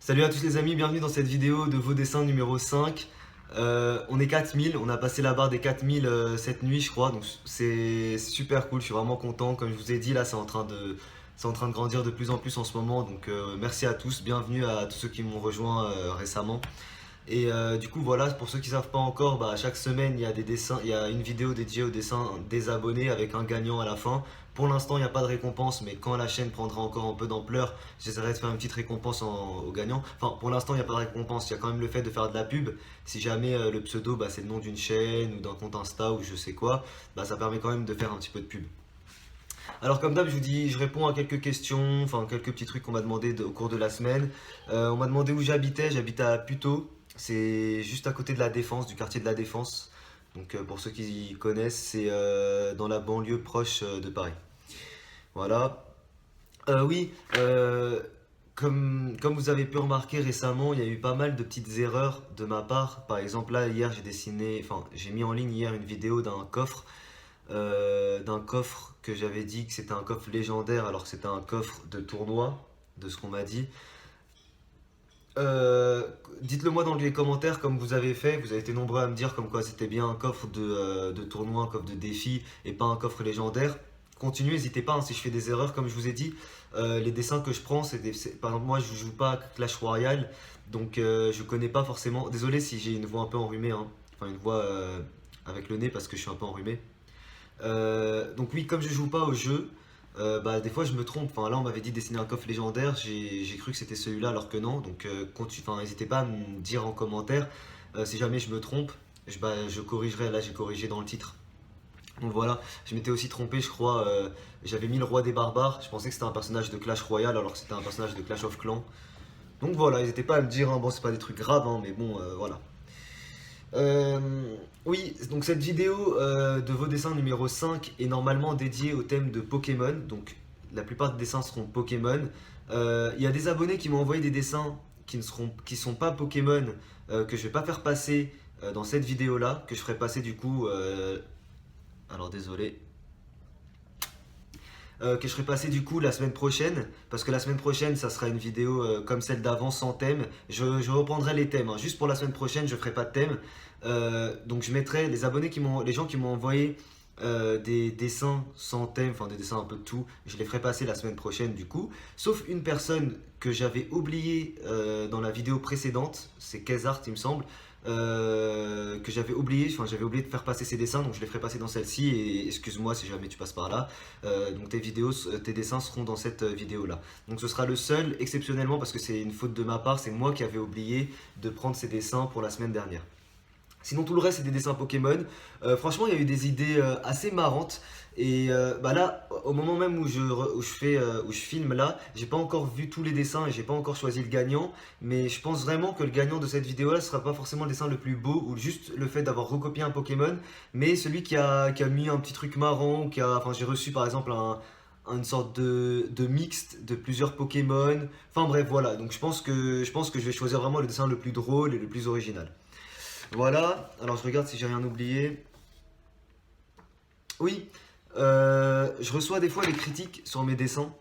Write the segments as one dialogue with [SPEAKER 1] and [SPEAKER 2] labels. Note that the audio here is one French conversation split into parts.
[SPEAKER 1] Salut à tous les amis, bienvenue dans cette vidéo de vos dessins numéro 5. On est 4000, on a passé la barre des 4000 cette nuit je crois, donc c'est super cool, je suis vraiment content. Comme je vous ai dit là, c'est en train de grandir de plus en plus en ce moment, donc merci à tous, bienvenue à tous ceux qui m'ont rejoint récemment. Et du coup voilà, pour ceux qui ne savent pas encore, chaque semaine il y a des dessins, il y a une vidéo dédiée aux dessins des abonnés avec un gagnant à la fin. Pour l'instant il n'y a pas de récompense, mais quand la chaîne prendra encore un peu d'ampleur, j'essaierai de faire une petite récompense aux gagnants. Enfin pour l'instant il n'y a pas de récompense, il y a quand même le fait de faire de la pub. Si jamais le pseudo c'est le nom d'une chaîne ou d'un compte Insta ou je sais quoi, ça permet quand même de faire un petit peu de pub. Alors comme d'hab, je vous dis, je réponds à quelques questions, enfin quelques petits trucs qu'on m'a demandé au cours de la semaine. On m'a demandé où j'habitais à Puteaux, c'est juste à côté de la Défense, du quartier de la Défense. Donc pour ceux qui connaissent, c'est dans la banlieue proche de Paris. Voilà. Oui, comme vous avez pu remarquer récemment, il y a eu pas mal de petites erreurs de ma part. Par exemple, là, hier, j'ai mis en ligne hier une vidéo d'un coffre que j'avais dit que c'était un coffre légendaire alors que c'était un coffre de tournoi, de ce qu'on m'a dit. Euh, Dites-le moi dans les commentaires comme vous avez fait, vous avez été nombreux à me dire comme quoi c'était bien un coffre de tournoi, un coffre de défi et pas un coffre légendaire. Continuez, n'hésitez pas, hein, si je fais des erreurs comme je vous ai dit. Les dessins que je prends, par exemple moi je joue pas à Clash Royale, donc je connais pas forcément. Désolé si j'ai une voix un peu enrhumée, hein. Enfin une voix avec le nez parce que je suis un peu enrhumé. Donc oui, comme je joue pas au jeu, des fois je me trompe. Enfin là on m'avait dit dessiner un coffre légendaire, j'ai cru que c'était celui-là alors que non. Donc n'hésitez pas à me dire en commentaire si jamais je me trompe. Je corrigerai. Là j'ai corrigé dans le titre. Donc voilà, je m'étais aussi trompé, je crois. J'avais mis le roi des barbares. Je pensais que c'était un personnage de Clash Royale alors que c'était un personnage de Clash of Clans. Donc voilà, n'hésitez pas à me dire, hein. Bon c'est pas des trucs graves, hein, mais bon voilà. Oui, donc cette vidéo de vos dessins numéro 5 est normalement dédiée au thème de Pokémon. Donc la plupart des dessins seront Pokémon. Il y a des abonnés qui m'ont envoyé des dessins qui sont pas Pokémon, que je vais pas faire passer dans cette vidéo là, que je ferai passer du coup. Alors désolé, que je ferai passer du coup la semaine prochaine, parce que la semaine prochaine ça sera une vidéo comme celle d'avant sans thème. Je reprendrai les thèmes, hein. Juste pour la semaine prochaine je ferai pas de thème. Donc je mettrai les gens qui m'ont envoyé des dessins sans thème, enfin des dessins un peu de tout, je les ferai passer la semaine prochaine du coup. Sauf une personne que j'avais oublié dans la vidéo précédente, c'est Kezart il me semble, que j'avais oublié de faire passer ses dessins, donc je les ferai passer dans celle-ci et excuse-moi si jamais tu passes par là. Donc tes dessins seront dans cette vidéo là. Donc ce sera le seul exceptionnellement parce que c'est une faute de ma part, c'est moi qui avais oublié de prendre ces dessins pour la semaine dernière. Sinon tout le reste c'est des dessins Pokémon. Franchement il y a eu des idées assez marrantes. Et là, au moment même où je filme là, j'ai pas encore vu tous les dessins et j'ai pas encore choisi le gagnant. Mais je pense vraiment que le gagnant de cette vidéo là ne sera pas forcément le dessin le plus beau ou juste le fait d'avoir recopié un Pokémon, mais celui qui a mis un petit truc marrant, enfin j'ai reçu par exemple une sorte de mixte de plusieurs Pokémon. Enfin bref voilà, donc je pense que je vais choisir vraiment le dessin le plus drôle et le plus original. Voilà, alors je regarde si j'ai rien oublié. Oui, je reçois des fois des critiques sur mes dessins.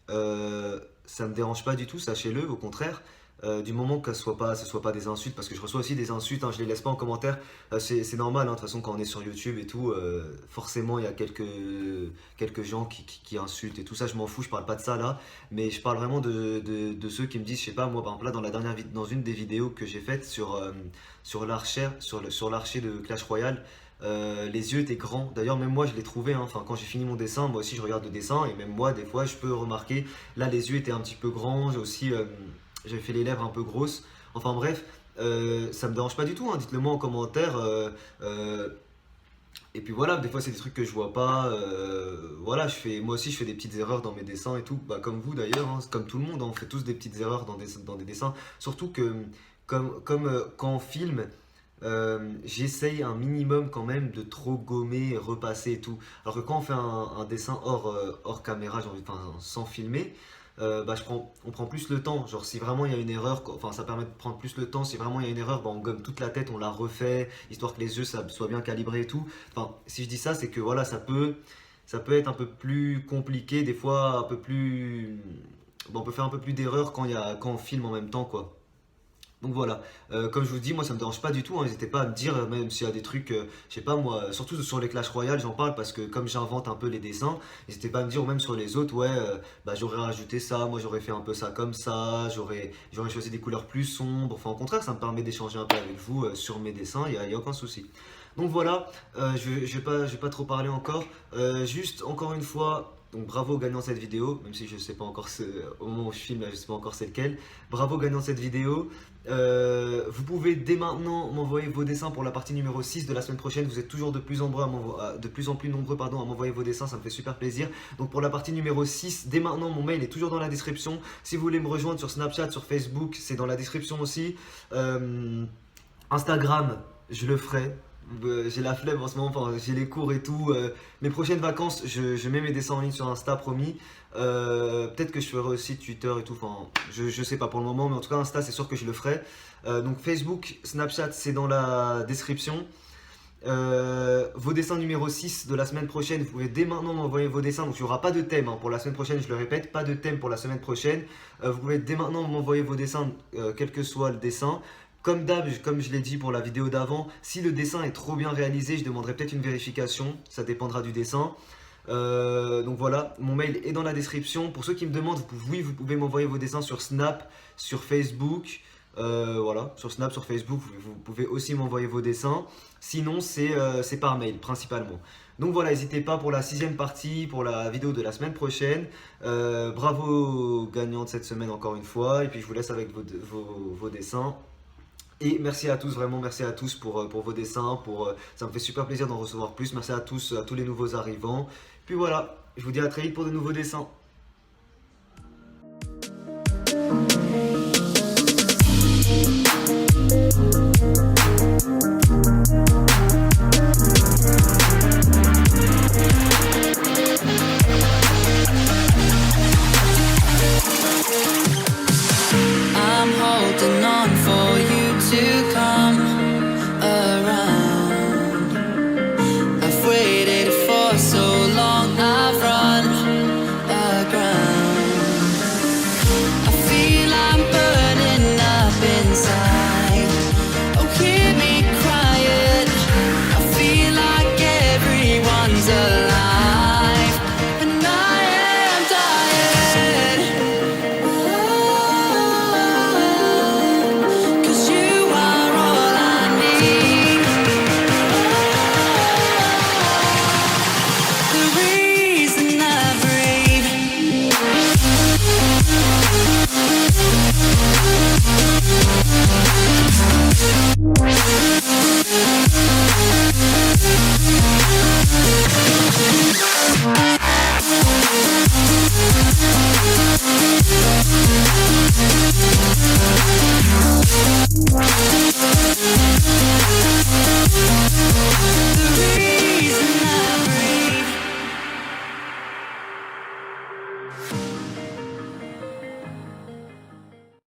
[SPEAKER 1] Ça me dérange pas du tout, sachez-le, au contraire. Du moment que ce soit pas des insultes, parce que je reçois aussi des insultes, hein, je les laisse pas en commentaire. C'est normal, hein, de toute façon, quand on est sur YouTube et tout, forcément il y a quelques gens qui insultent et tout ça, je m'en fous, je parle pas de ça là. Mais je parle vraiment de ceux qui me disent, je sais pas, moi par exemple là dans une des vidéos que j'ai faites sur l'archer de Clash Royale, les yeux étaient grands. D'ailleurs, même moi, je l'ai trouvé, hein. Enfin, quand j'ai fini mon dessin, moi aussi, je regarde le dessin et même moi, des fois, je peux remarquer. Là, les yeux étaient un petit peu grands. J'avais fait les lèvres un peu grosses. Enfin bref, ça me dérange pas du tout, hein. Dites-le moi en commentaire. Et puis voilà, des fois, c'est des trucs que je vois pas. Voilà, moi aussi, je fais des petites erreurs dans mes dessins et tout. Comme vous d'ailleurs, hein. Comme tout le monde, hein. On fait tous des petites erreurs dans des dessins. Surtout que, quand on filme. J'essaye un minimum quand même de trop gommer, repasser et tout. Alors que quand on fait un dessin hors caméra, enfin, sans filmer, on prend plus le temps. Genre si vraiment il y a une erreur, enfin ça permet de prendre plus le temps. Si vraiment il y a une erreur, on gomme toute la tête, on la refait, histoire que les yeux ça soit bien calibré et tout. Enfin, si je dis ça, c'est que voilà, ça peut être un peu plus compliqué, des fois un peu plus bah, on peut faire un peu plus d'erreurs quand on filme en même temps, quoi. Donc voilà. Comme je vous dis, moi ça me dérange pas du tout, hein. N'hésitez pas à me dire, même s'il y a des trucs, je sais pas moi, surtout sur les Clash Royale, j'en parle parce que comme j'invente un peu les dessins, n'hésitez pas à me dire, ou même sur les autres, ouais, bah, j'aurais rajouté ça, moi j'aurais fait un peu ça comme ça, j'aurais choisi des couleurs plus sombres, enfin au contraire, ça me permet d'échanger un peu avec vous sur mes dessins, y a aucun souci. Donc voilà, je vais pas trop parler encore. Juste encore une fois, donc bravo au gagnant de cette vidéo, même si je sais pas encore au moment où je filme, là, je sais pas encore c'est lequel. Bravo au gagnant de cette vidéo. Vous pouvez dès maintenant m'envoyer vos dessins pour la partie numéro 6 de la semaine prochaine. Vous êtes toujours de plus en plus nombreux pardon, à m'envoyer vos dessins, ça me fait super plaisir. Donc pour la partie numéro 6, dès maintenant, mon mail est toujours dans la description. Si vous voulez me rejoindre sur Snapchat, sur Facebook, c'est dans la description aussi. Instagram, je le ferai. J'ai la flemme en ce moment, enfin, j'ai les cours et tout. Mes prochaines vacances, je mets mes dessins en ligne sur Insta, promis. Peut-être que je ferai aussi Twitter et tout. Enfin, je sais pas pour le moment, mais en tout cas, Insta, c'est sûr que je le ferai. Donc, Facebook, Snapchat, c'est dans la description. Vos dessins numéro 6 de la semaine prochaine, vous pouvez dès maintenant m'envoyer vos dessins. Donc, il n'y aura pas de thème hein, pour la semaine prochaine, je le répète, pas de thème pour la semaine prochaine. Vous pouvez dès maintenant m'envoyer vos dessins, quel que soit le dessin. Comme d'hab, comme je l'ai dit pour la vidéo d'avant, si le dessin est trop bien réalisé, je demanderai peut-être une vérification, ça dépendra du dessin. Donc voilà, mon mail est dans la description. Pour ceux qui me demandent, oui, vous pouvez m'envoyer vos dessins sur Snap, sur Facebook. Voilà, sur Snap, sur Facebook, vous pouvez aussi m'envoyer vos dessins. Sinon, c'est par mail principalement. Donc voilà, n'hésitez pas pour la 6e partie, pour la vidéo de la semaine prochaine. Bravo aux gagnants de cette semaine encore une fois. Et puis je vous laisse avec vos dessins. Et merci à tous, vraiment merci à tous pour vos dessins, ça me fait super plaisir d'en recevoir plus. Merci à tous les nouveaux arrivants. Puis voilà, je vous dis à très vite pour de nouveaux dessins.